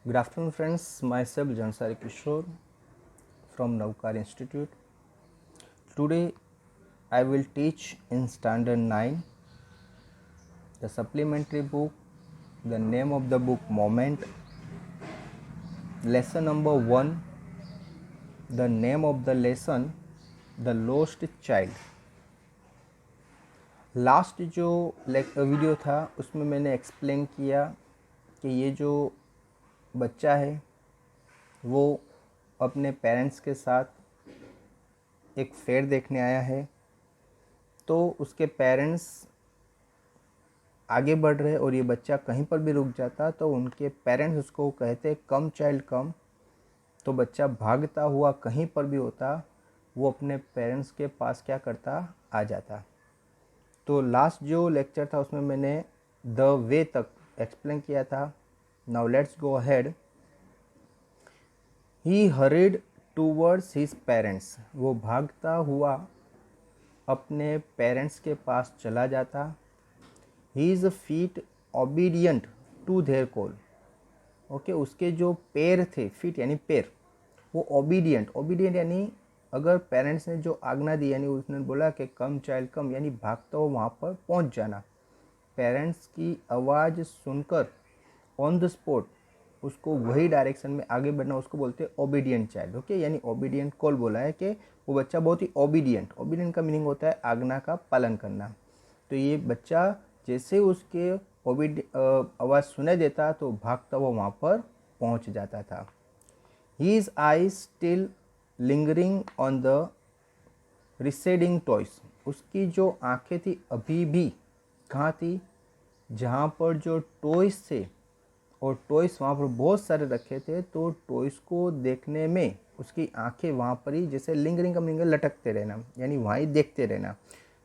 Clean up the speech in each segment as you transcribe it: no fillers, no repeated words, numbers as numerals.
Good afternoon, friends. Myself Jansari Kishore from Navkar Institute. Today, I will teach in Standard 9 the supplementary book. The name of the book Moment. Lesson number 1. The name of the lesson The Lost Child. Last जो video था उसमें मैंने explain किया कि ये जो बच्चा है वो अपने पेरेंट्स के साथ एक फेयर देखने आया है। तो उसके पेरेंट्स आगे बढ़ रहे और ये बच्चा कहीं पर भी रुक जाता तो उनके पेरेंट्स उसको कहते कम चाइल्ड कम। तो बच्चा भागता हुआ कहीं पर भी होता वो अपने पेरेंट्स के पास क्या करता, आ जाता। तो लास्ट जो लेक्चर था उसमें मैंने द वे तक एक्सप्लेन किया था। Now let's go ahead. He hurried towards his parents. वो भागता हुआ अपने पेरेंट्स के पास चला जाता। His feet obedient to their call। Okay, उसके जो पैर थे, फीट यानी पैर, वो ओबीडियंट यानी अगर पेरेंट्स ने जो आज्ञा दी यानी उसने बोला कि कम चाइल्ड कम यानी भागता हो वहाँ पर पहुँच जाना। पेरेंट्स की आवाज़ सुनकर ऑन द स्पॉट उसको वही डायरेक्शन में आगे बढ़ना, उसको बोलते हैं ओबीडियंट चाइल्ड। ओके, यानी ओबीडियंट कॉल बोला है कि वो बच्चा बहुत ही ओबीडियंट का मीनिंग होता है आज्ञा का पालन करना। तो ये बच्चा जैसे उसके आवाज़ सुनाई देता तो भागता हुआ वहाँ पर पहुँच जाता था। His eyes still lingering on the receding toys. उसकी जो आंखें थी अभी भी कहाँ थी, जहाँ पर जो टॉयस थे, और टॉयस वहाँ पर बहुत सारे रखे थे। तो टॉयस को देखने में उसकी आंखें वहाँ पर ही, जैसे लिंगरिंग का मीनिंग लटकते रहना यानी वहाँ ही देखते रहना।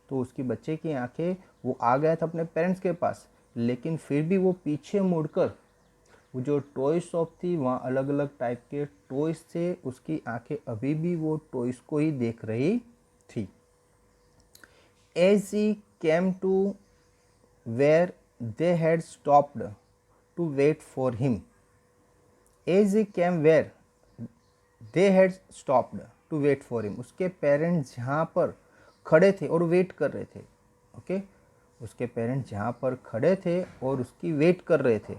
तो उसकी बच्चे की आंखें, वो आ गया था अपने पेरेंट्स के पास, लेकिन फिर भी वो पीछे मुड़कर वो जो टॉय शॉप थी वहाँ अलग अलग टाइप के टॉयस थे, उसकी आंखें अभी भी वो टॉयस को ही देख रही थी। As he came to where they had stopped to wait for him. As he came where they had stopped to wait for him. उसके पेरेंट्स जहाँ पर खड़े थे और वेट कर रहे थे। ओके, उसके पेरेंट्स जहाँ पर खड़े थे और उसकी वेट कर रहे थे।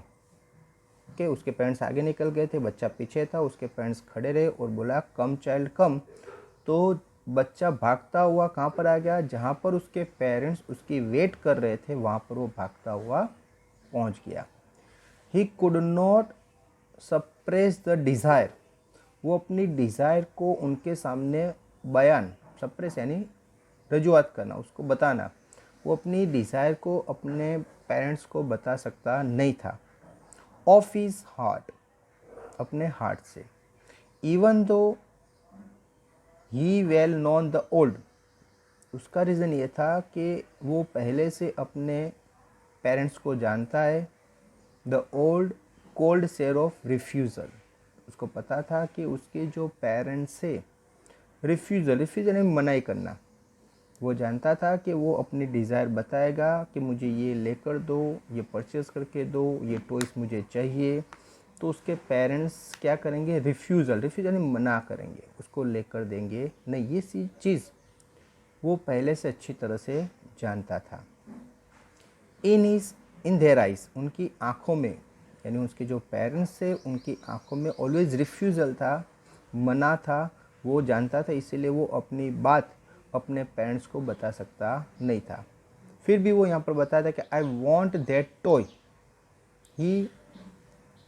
ओके, उसके पेरेंट्स आगे निकल गए थे, बच्चा पीछे था, उसके पेरेंट्स खड़े रहे और बोला कम चाइल्ड कम। तो बच्चा भागता हुआ कहाँ पर आ गया, जहाँ पर उसके पेरेंट्स उसकी वेट कर रहे थे वहाँ पर वो भागता हुआ पहुँच गया। He could not suppress the desire. वो अपनी डिज़ायर को उनके सामने बयान, सप्रेस यानी रजूआत करना, उसको बताना, वो अपनी डिज़ायर को अपने पेरेंट्स को बता सकता नहीं था। ऑफ हिज हार्ट, अपने हार्ट से। Even though he well known the old. उसका रीज़न ये था कि वो पहले से अपने पेरेंट्स को जानता है। The old cold share of refusal. उसको पता था कि उसके जो पेरेंट्स से रिफ्यूज़ल यानी मनाही करना, वो जानता था कि वो अपनी डिज़ायर बताएगा कि मुझे ये लेकर दो, ये परचेज़ करके दो, ये टॉयस मुझे चाहिए। तो उसके पेरेंट्स क्या करेंगे, रिफ्यूज़ल यानी मना करेंगे, उसको लेकर देंगे नहीं। ये सी चीज़ वो पहले से अच्छी तरह से जानता था। इन देयर आइज, उनकी आँखों में, यानी उसके जो पेरेंट्स थे उनकी आँखों में ऑलवेज रिफ्यूज़ल था, मना था, वो जानता था। इसीलिए वो अपनी बात अपने पेरेंट्स को बता सकता नहीं था। फिर भी वो यहाँ पर बताया था कि I want that toy. He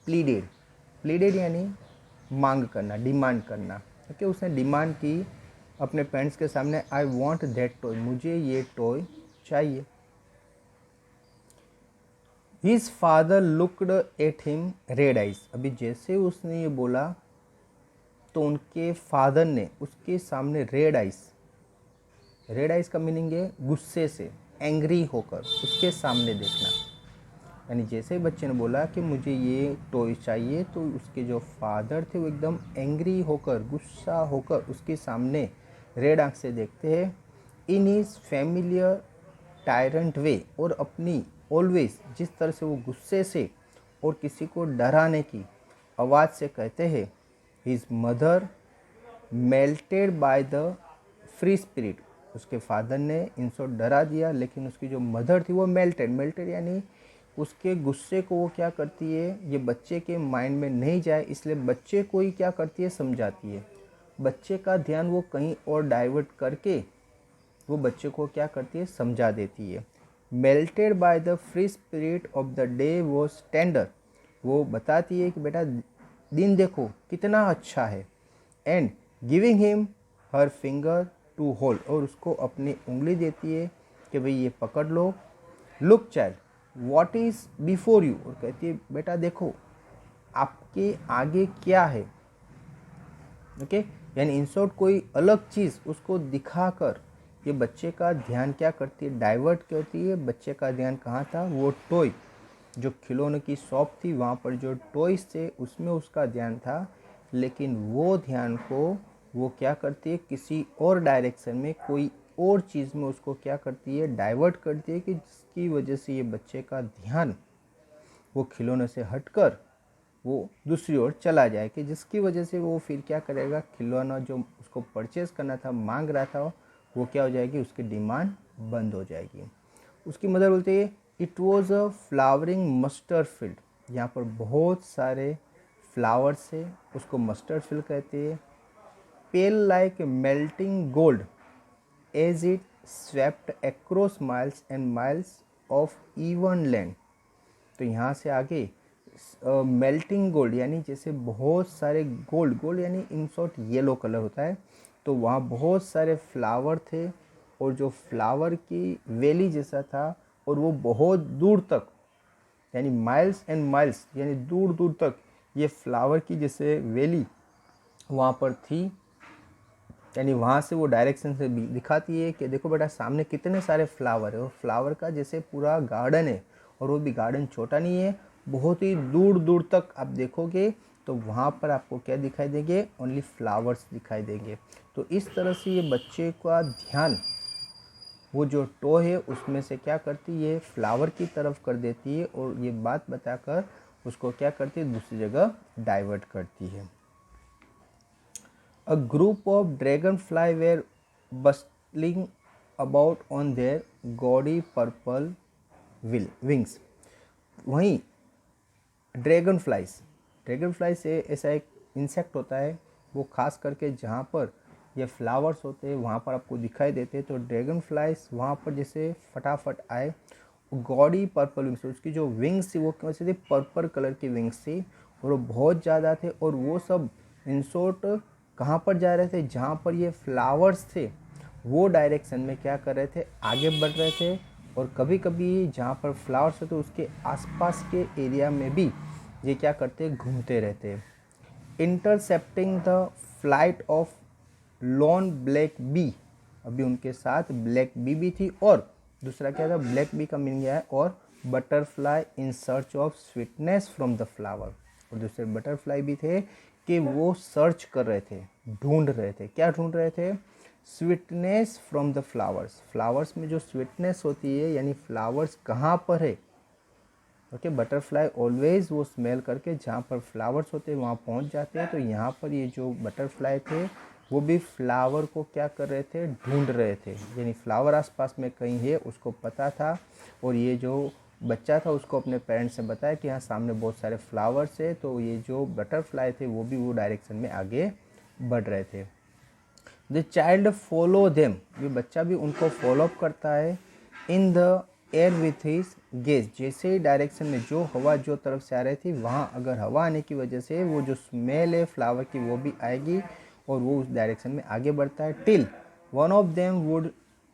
pleaded यानी मांग करना, डिमांड करना। ओके, उसने डिमांड की अपने पेरेंट्स के सामने, आई वॉन्ट दैट टॉय, मुझे ये टॉय चाहिए। His father looked at him red eyes. अभी जैसे उसने ये बोला तो उनके फादर ने उसके सामने रेड आइज का मीनिंग है गुस्से से, एंग्री होकर उसके सामने देखना। यानी जैसे ही बच्चे ने बोला कि मुझे ये टॉय चाहिए तो उसके जो फादर थे वो एकदम एंग्री होकर, गुस्सा होकर उसके सामने रेड आंख से देखते हैं। इन हिज फैमिलियर टायरेंट वे, और अपनी ऑलवेज जिस तरह से वो गुस्से से और किसी को डराने की आवाज़ से कहते हैं। His mother melted by the free spirit, उसके फादर ने इनको डरा दिया, लेकिन उसकी जो मदर थी वो मेल्टेड यानी उसके गुस्से को वो क्या करती है, ये बच्चे के माइंड में नहीं जाए इसलिए बच्चे को ही क्या करती है, समझाती है। बच्चे का ध्यान वो कहीं और डाइवर्ट करके वो बच्चे को क्या करती है, समझा देती है। Melted by the free spirit of the day was tender, वो बताती है कि बेटा दिन देखो कितना अच्छा है। And giving him her finger to hold, और उसको अपनी उंगली देती है कि भाई ये पकड़ लो। Look child what is before you, और कहती है बेटा देखो आपके आगे क्या है। ओके, यानी इन शॉर्ट कोई अलग चीज़ उसको दिखाकर ये बच्चे का ध्यान क्या करती है, डाइवर्ट करती है। बच्चे का ध्यान कहाँ था, वो टॉय, जो खिलौने की शॉप थी वहाँ पर जो टॉयज थे उसमें उसका ध्यान था, लेकिन वो ध्यान को वो क्या करती है, किसी और डायरेक्शन में कोई और चीज़ में उसको क्या करती है, डाइवर्ट करती है, कि जिसकी वजह से ये बच्चे का ध्यान वो खिलौने से हटकर वो दूसरी ओर चला जाए, कि जिसकी वजह से वो फिर क्या करेगा, खिलौना जो उसको परचेज़ करना था, मांग रहा था, वो क्या हो जाएगी, उसकी डिमांड बंद हो जाएगी। उसकी मदर बोलती है it was a flowering mustard field, यहाँ पर बहुत सारे फ्लावर्स है, उसको मस्टर्ड फील्ड कहते हैं। Pale like melting gold as it swept across miles and miles of even land. तो यहाँ से आगे मेल्टिंग गोल्ड यानी जैसे बहुत सारे गोल्ड यानी इन शॉर्ट येलो कलर होता है, तो वहाँ बहुत सारे फ्लावर थे, और जो फ्लावर की वैली जैसा था, और वो बहुत दूर तक यानी माइल्स एंड माइल्स यानी दूर दूर तक ये फ्लावर की जैसे वैली वहाँ पर थी। यानी वहाँ से वो डायरेक्शन से दिखाती है कि देखो बेटा सामने कितने सारे फ्लावर है, और फ्लावर का जैसे पूरा गार्डन है, और वो भी गार्डन छोटा नहीं है, बहुत ही दूर दूर तक आप देखोगे तो वहाँ पर आपको क्या दिखाई देंगे, ओनली फ्लावर्स दिखाई देंगे। तो इस तरह से ये बच्चे का ध्यान वो जो टो है उसमें से क्या करती है, फ्लावर की तरफ कर देती है, और ये बात बताकर उसको क्या करती है, दूसरी जगह डाइवर्ट करती है। A group of dragonfly were bustling about on their gaudy purple wings. वहीं ड्रैगन से ऐसा एक इंसेक्ट होता है, वो खास करके जहाँ पर ये फ्लावर्स होते हैं वहाँ पर आपको दिखाई देते हैं। तो ड्रैगन फ्लाइज वहाँ पर जैसे फटाफट आए, गॉडी पर्पल विंग्स, उसकी जो विंग्स थी वो कैसे थी, पर्पल कलर की विंग्स थी, और वो बहुत ज़्यादा थे, और वो सब इन शॉर्ट कहाँ पर जा रहे थे, जहाँ पर ये फ्लावर्स थे वो डायरेक्शन में क्या कर रहे थे, आगे बढ़ रहे थे। और कभी कभी जहाँ पर फ्लावर्स होते उसके आसपास के एरिया में भी ये क्या करते, घूमते रहते। Intercepting the flight of lawn black bee, अभी उनके साथ ब्लैक बी भी थी, और दूसरा क्या था, ब्लैक बी का मीनिंग है और butterfly in search of sweetness from the flower, और दूसरे बटरफ्लाई भी थे कि वो सर्च कर रहे थे, ढूंढ रहे थे, क्या ढूंढ रहे थे, sweetness from the flowers, flowers में जो स्वीटनेस होती है यानी फ्लावर्स कहाँ पर है। ओके, बटरफ्लाई ऑलवेज वो स्मेल करके जहाँ पर फ्लावर्स होते हैं वहाँ पहुँच जाते हैं। तो यहाँ पर ये जो बटरफ्लाई थे वो भी फ्लावर को क्या कर रहे थे, ढूंढ रहे थे, यानी फ्लावर आसपास में कहीं है उसको पता था, और ये जो बच्चा था उसको अपने पेरेंट्स से बताया कि यहाँ सामने बहुत सारे फ्लावर्स है। तो ये जो बटरफ्लाई थे वो भी वो डायरेक्शन में आगे बढ़ रहे थे। द चाइल्ड फॉलो देम, ये बच्चा भी उनको फॉलोअप करता है। In the air with his gaze, जैसे ही डायरेक्शन में जो हवा जो तरफ से आ रही थी वहाँ अगर हवा आने की वजह से वो जो स्मेल है फ्लावर की वो भी आएगी, और वो उस डायरेक्शन में आगे बढ़ता है। Till one of them would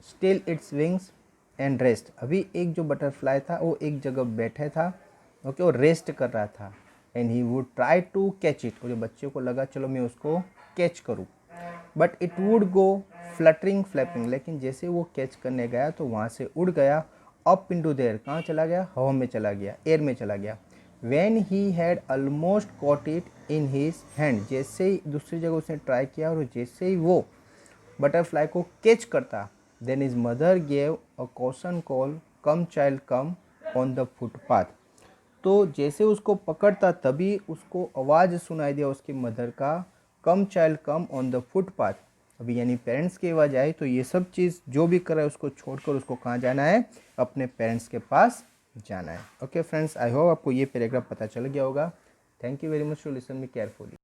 still its wings and rest, अभी एक जो बटरफ्लाई था वो एक जगह बैठे था, ओके, और रेस्ट कर रहा था। And he would try to catch it, और जो बच्चे को लगा चलो मैं उसको कैच करूँ, but it would go fluttering flapping, लेकिन जैसे वो कैच करने गया तो वहाँ से उड़ गया अप इनटू द एयर, कहाँ चला गया, हवा में चला गया, एयर में चला गया। When he had almost caught it in his hand, जैसे ही दूसरी जगह उसने ट्राई किया और जैसे ही वो बटरफ्लाई को कैच करता, then his mother gave a caution call, come child come on the footpath. तो जैसे उसको पकड़ता तभी उसको आवाज़ सुनाई दिया उसकी मदर का, come child come on the footpath. अभी यानी पेरेंट्स की आवाज़ आई तो ये सब चीज़ जो भी कर रहा है उसको छोड़कर उसको कहाँ जाना है, अपने पेरेंट्स के पास जाना है। ओके फ्रेंड्स, आई होप आपको ये पैराग्राफ पता चल गया होगा। Thank you very much to listen me carefully.